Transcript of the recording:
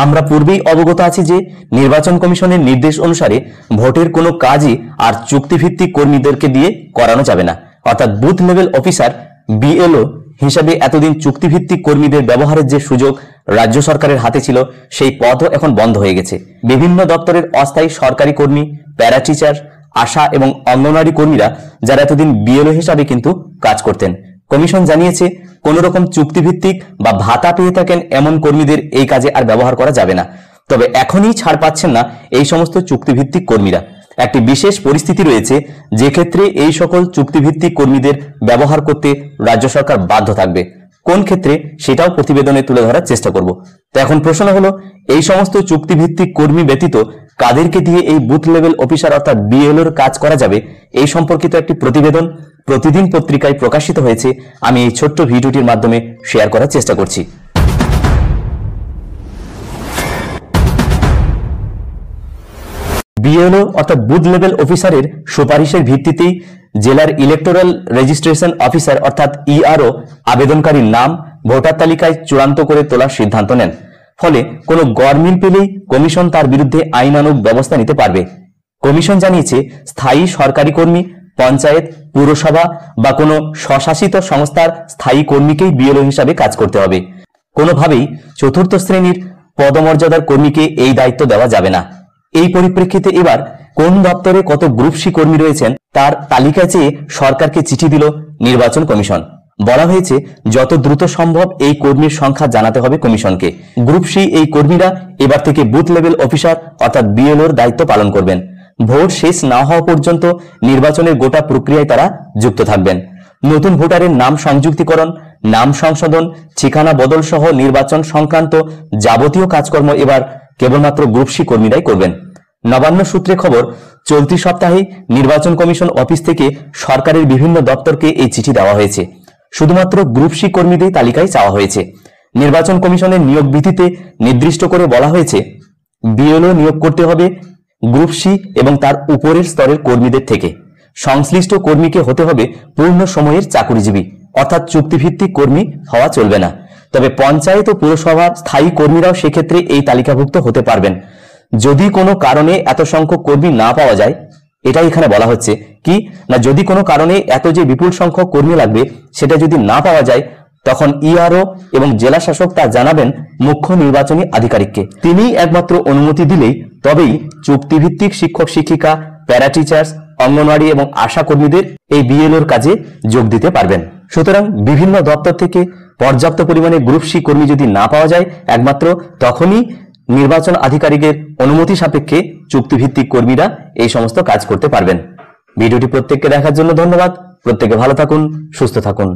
আমরা পূর্বেই অবগত আছি যে নির্বাচন কমিশনের নির্দেশ অনুসারে ভোটের কোনো কাজই আর চুক্তিভিত্তিক কর্মীদেরকে দিয়ে করানো যাবে না। অর্থাৎ বুথ লেভেল অফিসার বিএলও হিসাবে এতদিন চুক্তিভিত্তিক কর্মীদের ব্যবহারের যে সুযোগ রাজ্য সরকারের হাতে ছিল, সেই পদও এখন বন্ধ হয়ে গেছে। বিভিন্ন দপ্তরের অস্থায়ী সরকারি কর্মী, প্যারা টিচার, আশা এবং অঙ্গনওয়াড়ি কর্মীরা যারা এতদিন বিএলও হিসাবে কিন্তু কাজ করতেন, কমিশন জানিয়েছে কোন রকম চুক্তিভিত্তিক বা ভাতা পেয়ে থাকেন এমন কর্মীদের এই কাজে আর ব্যবহার করা যাবে না। তবে এখনই ছাড় পাচ্ছেন না এই সমস্ত চুক্তিভিত্তিক কর্মীরা। একটি বিশেষ পরিস্থিতি রয়েছে যে ক্ষেত্রে এই সকল চুক্তিভিত্তিক কর্মীদের ব্যবহার করতে রাজ্য সরকার বাধ্য থাকবে। কোন ক্ষেত্রে সেটাও প্রতিবেদনে তুলে ধরার চেষ্টা করব। তো এখন প্রশ্ন হলো, এই সমস্ত চুক্তিভিত্তিক কর্মী ব্যতীত কাদেরকে দিয়ে এই বুথ লেভেল অফিসার অর্থাৎ বিএলওর কাজ করা যাবে, এই সম্পর্কিত একটি প্রতিবেদন প্রতিদিন পত্রিকায় প্রকাশিত হয়েছে। আমি এই ছোট্ট ভিডিওটির মাধ্যমে শেয়ার করার চেষ্টা করছি। বিএলও অর্থাৎ বুথ লেভেল অফিসারের সুপারিশের ভিত্তিতেই জেলার ইলেকটোরাল রেজিস্ট্রেশন অফিসার অর্থাৎ ইআরও আবেদনকারীর নাম ভোটার তালিকায় চূড়ান্ত করে তোলার সিদ্ধান্ত নেন। ফলে কোনো গরমিল পেলেই কমিশন তার বিরুদ্ধে আইনানুগ ব্যবস্থা নিতে পারবে। কমিশন জানিয়েছে, স্থায়ী সরকারি কর্মী, পঞ্চায়েত, পুরসভা বা কোনো স্বশাসিত সংস্থার স্থায়ী কর্মীকেই বিএলও হিসাবে কাজ করতে হবে। কোনোভাবেই চতুর্থ শ্রেণীর পদমর্যাদার কর্মীকে এই দায়িত্ব দেওয়া যাবে না। এই পরিপ্রেক্ষিতে এবার কোন দপ্তরে কত গ্রুপ সি কর্মী রয়েছেন তার তালিকা চেয়ে সরকারকে চিঠি দিল নির্বাচন কমিশন। বলা হয়েছে, যত দ্রুত সম্ভব এই কর্মীর সংখ্যা জানাতে হবে কমিশনকে। গ্রুপ সি এই কর্মীরা এবার থেকে বুথ লেভেল অফিসার অর্থাৎ বিএলওর দায়িত্ব পালন করবেন। ভোট শেষ না হওয়া পর্যন্ত নির্বাচনের গোটা প্রক্রিয়ায় তারা যুক্ত থাকবেন। নতুন ভোটারের নাম সংযুক্তিকরণ, নাম সংশোধন, ঠিকানা বদল সহ নির্বাচন সংক্রান্ত যাবতীয় কাজকর্ম এবার কেবলমাত্র গ্রুপ সি কর্মীরাই করবেন। নবান্ন সূত্রে খবর, চলতি সপ্তাহে নির্বাচন কমিশন অফিস থেকে সরকারের বিভিন্ন দপ্তরকে এই চিঠি দেওয়া হয়েছে। শুধুমাত্র গ্রুপ সি কর্মীদের তালিকায় চাওয়া হয়েছে। নির্বাচন কমিশনের নিয়োগ বিধিতে নির্দিষ্ট করে বলা হয়েছে, বিএলও নিয়োগ করতে হবে গ্রুপ সি এবং তার উপরের স্তরের কর্মীদের থেকে। সংশ্লিষ্ট কর্মীকে হতে হবে পূর্ণ সময়ের চাকুরিজীবী, অর্থাৎ চুক্তিভিত্তিক কর্মী হওয়া চলবে না। তবে পঞ্চায়েত ও পুরসভার স্থায়ী কর্মীরাও সেক্ষেত্রে এই তালিকাভুক্ত হতে পারবেন। যদি কোনো কারণে এত সংখ্যক কর্মী না পাওয়া যায়, এটাই এখানে বলা হচ্ছে কি না, যদি কোনো কারণে এত যে বিপুল সংখ্যক কর্মী লাগবে সেটা যদি না পাওয়া যায়, তখন ইআরও এবং জেলা শাসক তা জানাবেন মুখ্য নির্বাচনী আধিকারিককে। তিনি একমাত্র অনুমতি দিলেই তবেই চুক্তিভিত্তিক শিক্ষক শিক্ষিকা, প্যারা টিচার্স, অঙ্গনওয়াড়ি এবং আশা কর্মীদের এই বিএলওর কাজে যোগ দিতে পারবেন। সুতরাং বিভিন্ন দপ্তর থেকে পর্যাপ্ত পরিমাণে গ্রুপ সি কর্মী যদি না পাওয়া যায়, একমাত্র তখনই নির্বাচন আধিকারিকের অনুমতি সাপেক্ষে চুক্তিভিত্তিক কর্মীরা এই সমস্ত কাজ করতে পারবেন। ভিডিওটি প্রত্যেককে দেখার জন্য ধন্যবাদ। প্রত্যেকে ভালো থাকুন, সুস্থ থাকুন।